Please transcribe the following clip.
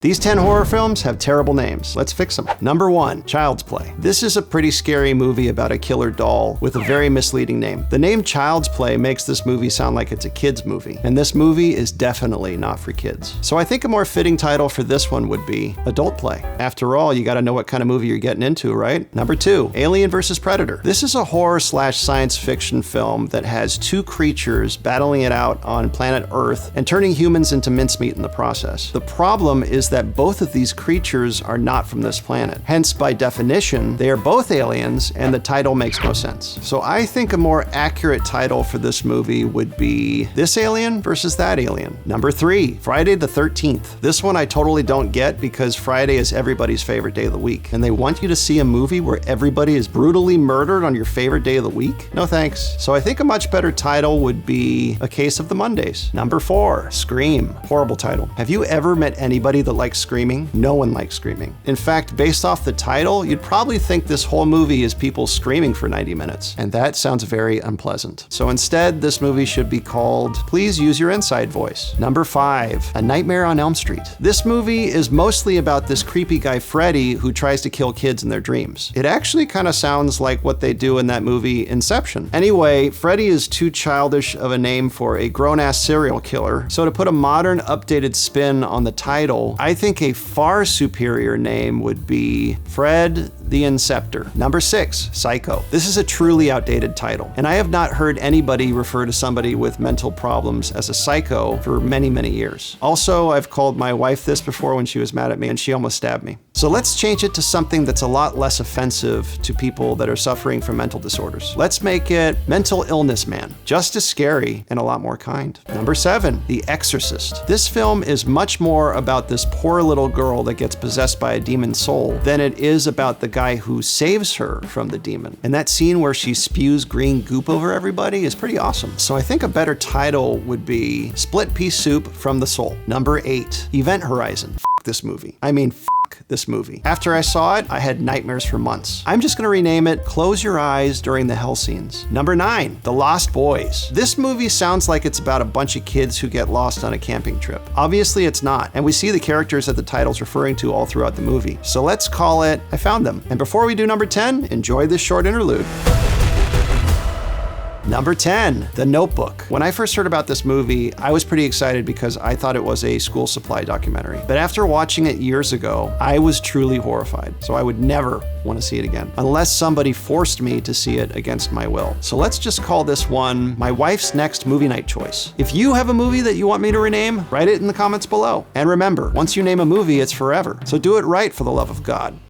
These 10 horror films have terrible names. Let's fix them. Number 1, Child's Play. This is a pretty scary movie about a killer doll with a very misleading name. The name Child's Play makes this movie sound like it's a kid's movie, and this movie is definitely not for kids. So I think a more fitting title for this one would be Adult Play. After all, you gotta know what kind of movie you're getting into, right? Number 2, Alien vs. Predator. This is a horror/science fiction film that has two creatures battling it out on planet Earth and turning humans into mincemeat in the process. The problem is that both of these creatures are not from this planet. Hence, by definition, they are both aliens, and the title makes no sense. So I think a more accurate title for this movie would be This Alien versus That Alien. Number 3, Friday the 13th. This one I totally don't get because Friday is everybody's favorite day of the week, and they want you to see a movie where everybody is brutally murdered on your favorite day of the week? No thanks. So I think a much better title would be A Case of the Mondays. Number 4, Scream. Horrible title. Have you ever met anybody that likes screaming? No one likes screaming. In fact, based off the title, you'd probably think this whole movie is people screaming for 90 minutes, and that sounds very unpleasant. So instead, this movie should be called Please Use Your Inside Voice. Number 5, A Nightmare on Elm Street. This movie is mostly about this creepy guy Freddy who tries to kill kids in their dreams. It actually kind of sounds like what they do in that movie Inception. Anyway, Freddy is too childish of a name for a grown-ass serial killer, so to put a modern, updated spin on the title, I think a far superior name would be Fred the Inceptor. Number 6, Psycho. This is a truly outdated title, and I have not heard anybody refer to somebody with mental problems as a psycho for many, many years. Also, I've called my wife this before when she was mad at me, and she almost stabbed me. So let's change it to something that's a lot less offensive to people that are suffering from mental disorders. Let's make it Mental Illness Man. Just as scary and a lot more kind. Number 7, The Exorcist. This film is much more about this poor little girl that gets possessed by a demon soul than it is about the guy who saves her from the demon. And that scene where she spews green goop over everybody is pretty awesome. So I think a better title would be Split Pea Soup from the Soul. Number 8, Event Horizon. F this movie. I mean, this movie. After I saw it, I had nightmares for months. I'm just gonna rename it Close Your Eyes During the Hell Scenes. Number 9, The Lost Boys. This movie sounds like it's about a bunch of kids who get lost on a camping trip. Obviously it's not, and we see the characters that the title's referring to all throughout the movie. So let's call it I Found Them. And before we do number 10, enjoy this short interlude. Number 10, The Notebook. When I first heard about this movie, I was pretty excited because I thought it was a school supply documentary. But after watching it years ago, I was truly horrified. So I would never want to see it again, unless somebody forced me to see it against my will. So let's just call this one my wife's next movie night choice. If you have a movie that you want me to rename, write it in the comments below. And remember, once you name a movie, it's forever. So do it right for the love of God.